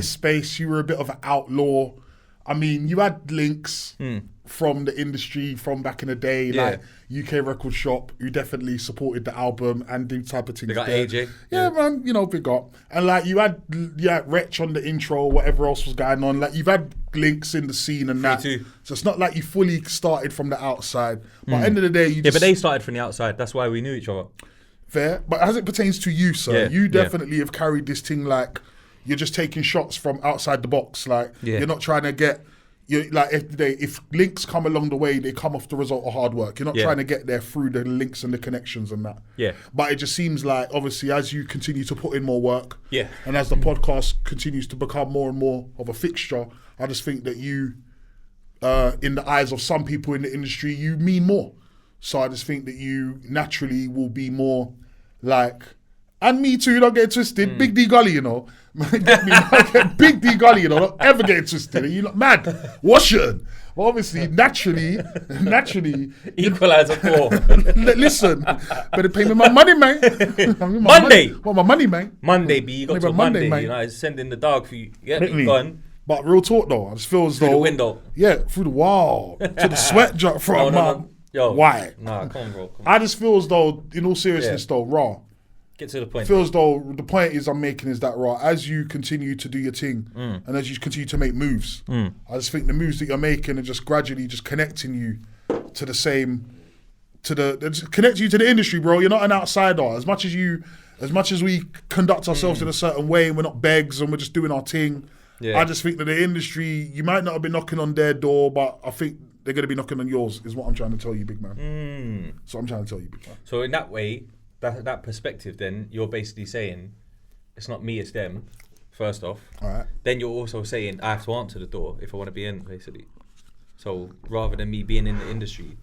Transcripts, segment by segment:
this space. You were a bit of an outlaw. I mean, you had links from the industry from back in the day, like UK Record Shop. You definitely supported the album and the type of things. They got there. AJ. Yeah, man, you know, big up. And like you had Wretch on the intro, whatever else was going on. Like you've had links in the scene and that. too. So it's not like you fully started from the outside. But at the end of the day, you just... Yeah, but they started from the outside. That's why we knew each other. Fair. But as it pertains to you, sir, you definitely have carried this thing like you're just taking shots from outside the box. Like you're not trying to get... Like if links come along the way, they come off the result of hard work. You're not trying to get there through the links and the connections and that. Yeah. But it just seems like, obviously, as you continue to put in more work, and as the podcast continues to become more and more of a fixture, I just think that you, in the eyes of some people in the industry, you mean more. So I just think that you naturally will be more like... And me too, don't get it twisted. Big Dee Gully, you know. Get me, Big Dee Gully, you know. Don't ever get it twisted. You know, mad. Washing. Well, obviously, naturally. Equalizer 4. Listen, better pay me my money, man. Monday. Want my money, man. Monday, B. You got till Monday, man. You know, I send in the dog for you. Yeah, me gone. But real talk, though. I just feel as though... Through the window. Yeah, through the wall. To the sweat drop from no. Yo. Why? Nah, come on, bro. Come on. I just feel as though, in all seriousness, though, raw. Get to the point. I feel as though the point I'm making is that as you continue to do your thing and as you continue to make moves, I just think the moves that you're making are just gradually just connecting you to the same, connect you to the industry, bro. You're not an outsider. As much as we conduct ourselves in a certain way and we're not begs and we're just doing our thing, I just think that the industry, you might not have been knocking on their door, but I think they're going to be knocking on yours, is what I'm trying to tell you, big man. So I'm trying to tell you, big man. So in that way, that perspective, then you're basically saying it's not me, it's them. First off, then you're also saying I have to answer the door if I want to be in, basically. So rather than me being in the industry,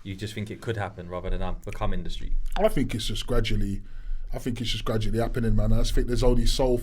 you just think it could happen rather than I become industry. I think it's just gradually happening, man. I just think there's only so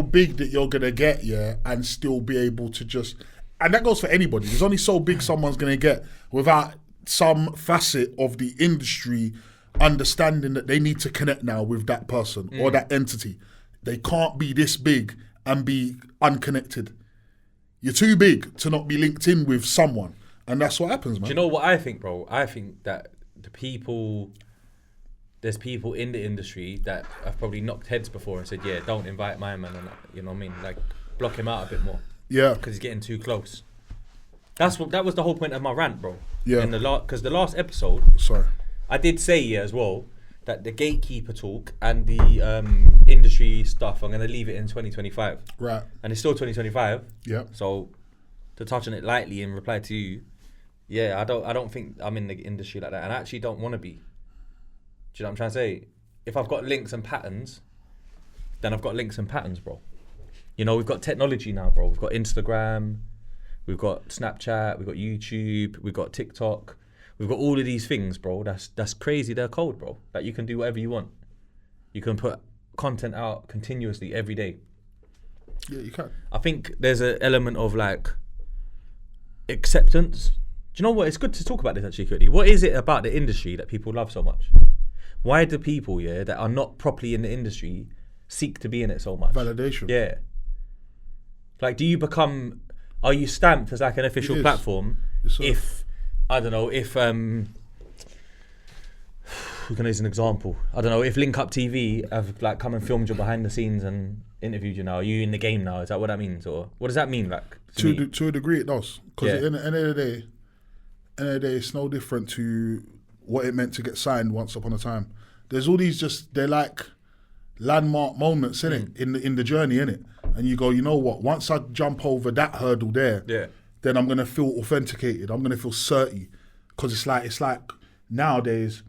big that you're gonna get, and still be able to just, and that goes for anybody. There's only so big someone's gonna get without some facet of the industry understanding that they need to connect now with that person or that entity. They can't be this big and be unconnected. You're too big to not be linked in with someone. And that's what happens, man. Do you know what I think, bro? I think that there's people in the industry that have probably knocked heads before and said, yeah, don't invite my man and that, you know what I mean? Like, block him out a bit more. Yeah. Because he's getting too close. That was the whole point of my rant, bro. Yeah. Because the last episode... Sorry. I did say as well that the gatekeeper talk and the industry stuff, I'm going to leave it in 2025. Right. And it's still 2025. Yeah. So to touch on it lightly in reply to you, I don't think I'm in the industry like that, and I actually don't want to be. Do you know what I'm trying to say? If I've got links and patterns, then I've got links and patterns, bro. You know, we've got technology now, bro. We've got Instagram, we've got Snapchat, we've got YouTube, we've got TikTok. We've got all of these things, bro. That's crazy. They're cold, bro. Like, you can do whatever you want. You can put content out continuously every day. Yeah, you can. I think there's an element of like acceptance. Do you know what? It's good to talk about this actually, Cody. What is it about the industry that people love so much? Why do people, that are not properly in the industry seek to be in it so much? Validation. Yeah. Like, are you stamped as like an official platform if... I don't know, if, we can use an example. I don't know, if Link Up TV have like come and filmed you behind the scenes and interviewed you now, are you in the game now? Is that what that means? Or what does that mean, like? To a degree it does. Because at the end of the day, it's no different to what it meant to get signed once upon a time. There's all these they're like landmark moments, innit? In the journey, innit? And you go, you know what, once I jump over that hurdle there, then I'm gonna feel authenticated. I'm gonna feel certy, because it's like nowadays,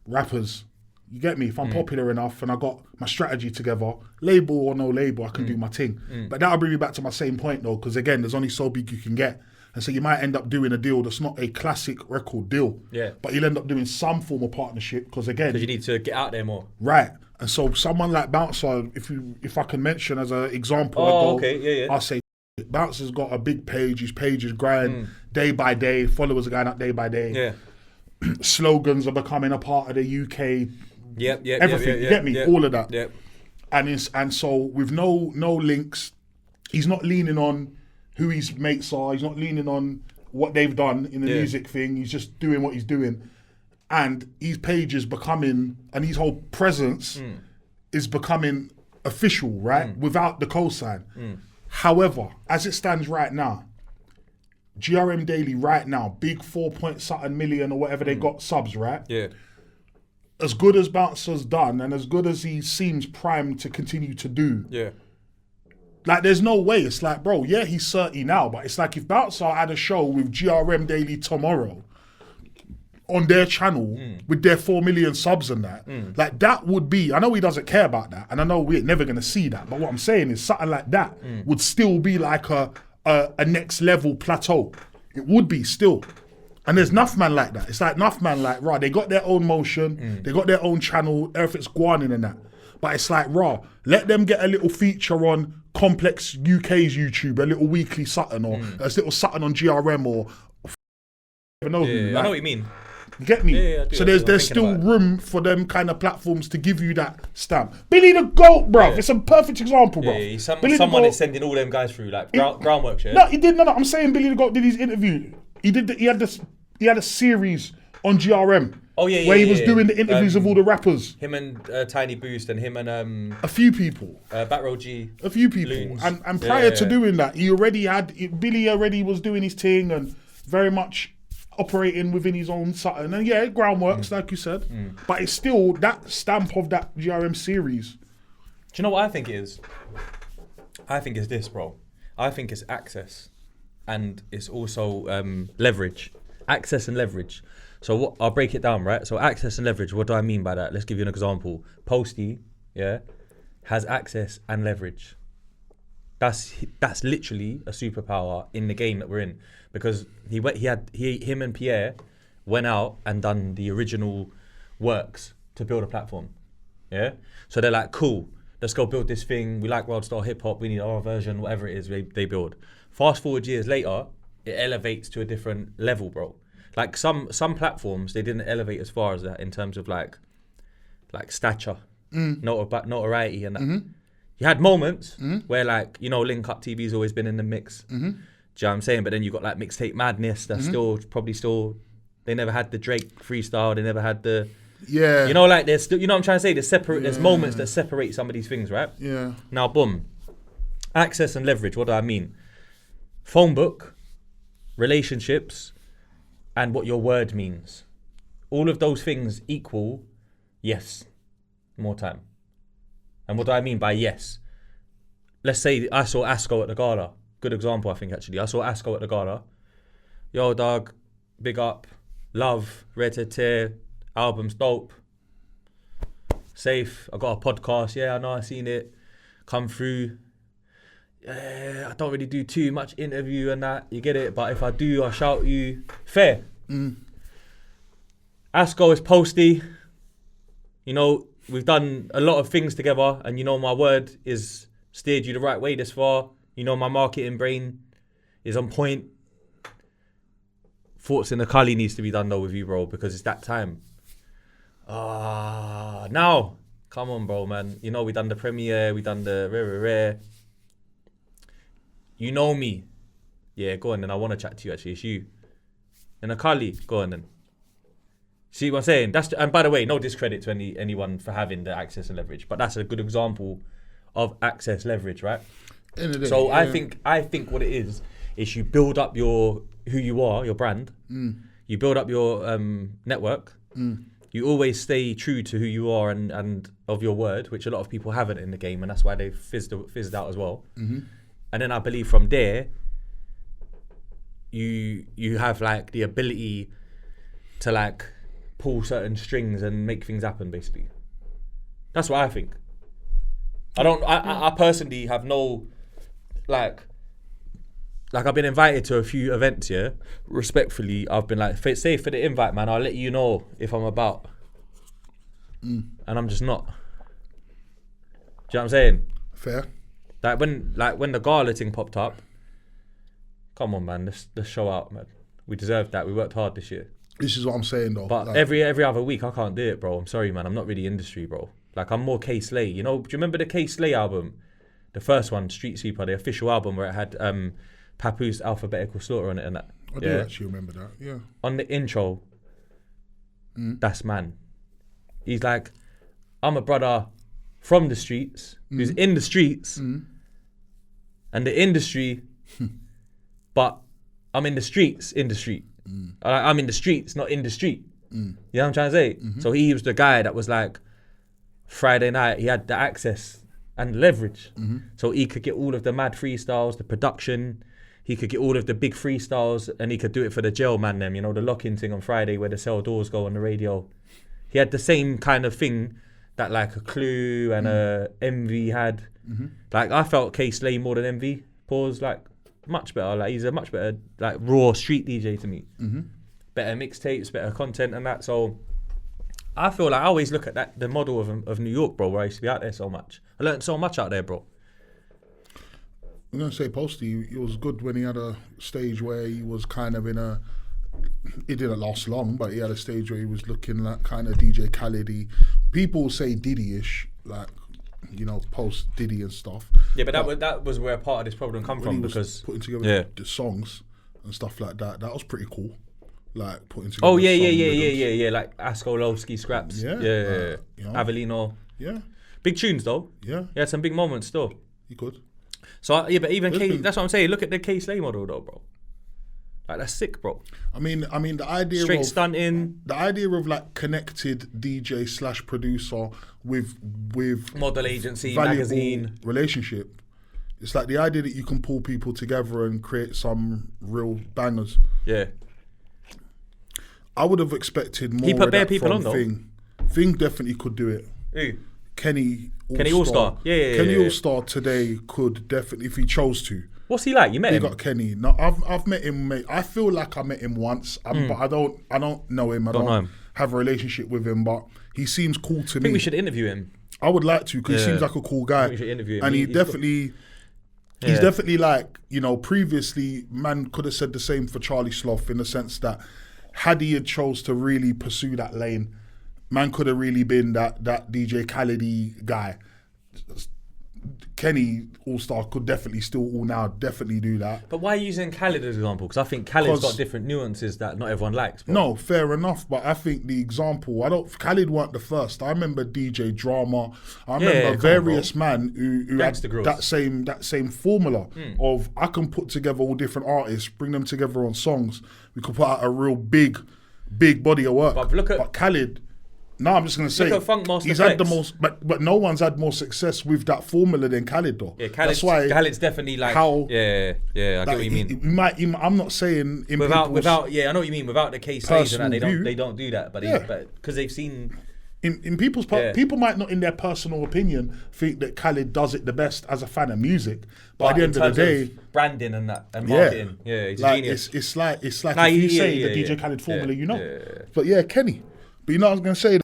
rappers, you get me. If I'm popular enough and I got my strategy together, label or no label, I can do my thing. But that'll bring me back to my same point though, because again, there's only so big you can get, and so you might end up doing a deal that's not a classic record deal. Yeah. But you'll end up doing some form of partnership because you need to get out there more. Right. And so someone like Bouncer, if I can mention as an example, I'll say. Bouncer's got a big page. His page is growing day by day. Followers are going up day by day. Yeah. Slogans are becoming a part of the UK. Everything. You get me? All of that. Yep. and so with no links, he's not leaning on who his mates are. He's not leaning on what they've done in the music thing. He's just doing what he's doing, and his page is becoming, and his whole presence is becoming official, right? Without the cosign. However, as it stands right now, GRM Daily right now, big 4-point-something million or whatever they got subs, right? Yeah. As good as Bouncer's done and as good as he seems primed to continue to do, like there's no way. It's like, bro, yeah, he's 30 now, but it's like if Bouncer had a show with GRM Daily tomorrow on their channel with their 4 million subs and that, like that would be, I know he doesn't care about that and I know we're never going to see that, but what I'm saying is something like that would still be like a next level plateau. It would be still. And there's enough man like that. It's like enough man like, right, they got their own motion, they got their own channel, everything's going in and that. But it's like, let them get a little feature on Complex UK's YouTube, a little weekly something, or a little something on GRM, or I know what you mean. You get me? Yeah, so there's still room for them kind of platforms to give you that stamp. Billy the GOAT, bruv. It's a perfect example, bruv. Someone is sending all them guys through, like, groundwork, No, he did. No, I'm saying Billy the GOAT did his interview. He had a series on GRM. Where he was doing the interviews of all the rappers. Him and Tiny Boost and him and... a few people. Backrow G. A few people. Loons. And prior to doing that, Billy already was doing his thing and very much operating within his own something. And groundworks, like you said. But it's still that stamp of that GRM series. Do you know what I think it is? I think it's this, bro. I think it's access. And it's also leverage. Access and leverage. So I'll break it down, right? So access and leverage, what do I mean by that? Let's give you an example. Posty, has access and leverage. That's literally a superpower in the game that we're in, because him and Pierre went out and done the original works to build a platform. Yeah. So they're like, cool, let's go build this thing. We like world style hip hop. We need our version, whatever it is they build. Fast forward years later, it elevates to a different level, bro. Like some platforms, they didn't elevate as far as that in terms of like stature, notoriety, and that. You had moments where Link Up TV's always been in the mix. Do you know what I'm saying? But then you got like Mixtape Madness that's still they never had the Drake freestyle. They never had the there's still, you know what I'm trying to say? There's moments that separate some of these things, right? Yeah. Now, boom, access and leverage. What do I mean? Phone book, relationships, and what your word means. All of those things equal yes, more time. And what do I mean by yes? Let's say I saw Asco at the gala. Good example, I think, actually. I saw Asco at the gala. Yo, dog, big up, love, Red to Tear, album's dope. Safe, I got a podcast, I know, I seen it. Come through. I don't really do too much interview and that, you get it, but if I do, I shout you. Fair. Asco is Posty. We've done a lot of things together, and my word is steered you the right way this far. My marketing brain is on point. Thoughts in the Kali needs to be done though with you, bro, because it's that time. Now, come on, bro, man. We done the premiere, we done the rare. You know me. Yeah, go on then. I want to chat to you, actually. It's you. And Akali, go on then. See what I'm saying? And by the way, no discredit to anyone for having the access and leverage, but that's a good example of access leverage, right? So I think what it is you build up who you are, your brand. You build up your network. You always stay true to who you are and of your word, which a lot of people haven't in the game, and that's why they've fizzed out as well. And then I believe from there, you have like the ability to like pull certain strings and make things happen, basically. That's what I think. I personally have no like I've been invited to a few events, respectfully, I've been like, say for the invite, man, I'll let you know if I'm about. And I'm just not. Do you know what I'm saying? Fair. Like when the gala thing popped up, come on, man, let's show out, man. We deserved that. We worked hard this year. This is what I'm saying, though. But like, every other week, I can't do it, bro. I'm sorry, man. I'm not really industry, bro. Like, I'm more KaySlay. You know, do you remember the KaySlay album? The first one, Street Sweeper, the official album where it had Papoose Alphabetical Slaughter on it and that. I do actually remember that, yeah. On the intro, that's man. He's like, I'm a brother from the streets, who's in the streets, and the industry, but I'm in the streets, in the street. I'm in the streets, not in the street. You know what I'm trying to say? So he was the guy that was like, Friday night, he had the access and leverage. So he could get all of the mad freestyles, the production, he could get all of the big freestyles, and he could do it for the jail man them, you know, the lock-in thing on Friday where the cell doors go on the radio. He had the same kind of thing that like a Clue and a MV had. Like, I felt KaySlay more than MV. Pause, like, much better. Like, he's a much better, like, raw street DJ to me. Better mixtapes, better content and that. So I feel like I always look at that, the model of New York, bro, where I used to be out there so much. I learned so much out there, bro. I'm going to say Posty, it was good when he had a stage where he was kind of in a, it didn't last long, but he had a stage where he was looking like kind of DJ Khaled-y. People say Diddy-ish, like, you know, post Diddy and stuff. Yeah, but that was where part of this problem come from, because putting together the songs and stuff like that, that was pretty cool. Like putting together. Yeah. Like Askolowski scraps. Yeah. You know, Avellino. Yeah. Big tunes though. Yeah. He had some big moments still. He could. So but even that's what I'm saying. Look at the KaySlay model though, bro. Like, that's sick, bro. I mean the idea straight of stunting. The idea of like connected DJ / producer with model agency, magazine relationship. It's like the idea that you can pull people together and create some real bangers. Yeah. I would have expected more. He put bare people from on though. Thing definitely could do it. Who? Kenny All-Star. Yeah. Kenny All-Star today could definitely, if he chose to. What's he like? You met him? He got Kenny. No, I've met him. Mate. I feel like I met him once, but I don't know him. I don't know him. Have a relationship with him, but he seems cool to me. I think we should interview him. I would like to, because he seems like a cool guy. I think we should interview him. And he's definitely like, you know, previously, man could have said the same for Charlie Sloth, in the sense that had he had chose to really pursue that lane, man could have really been that DJ Khaled-y guy. Kenny All-Star could definitely definitely do that. But why are you using Khaled as an example? Because I think Khaled's got different nuances that not everyone likes. Bro. No, fair enough. But I think the example, Khaled weren't the first. I remember DJ Drama. I remember various man who had that same formula of, I can put together all different artists, bring them together on songs. We could put out a real big body of work. But Khaled. No, I'm just going to say he's had the most, but no one's had more success with that formula than Khaled though. Yeah, That's why Khaled's definitely like I get what you mean. I'm not saying without I know what you mean, without the KaySlays and that, they don't do that, but because they've seen in people's people might not in their personal opinion think that Khaled does it the best as a fan of music, but at the end of the day, branding and that and marketing, he's a genius. It's like if you say the DJ Khaled formula, you know. But Kenny. But you know what I was going to say,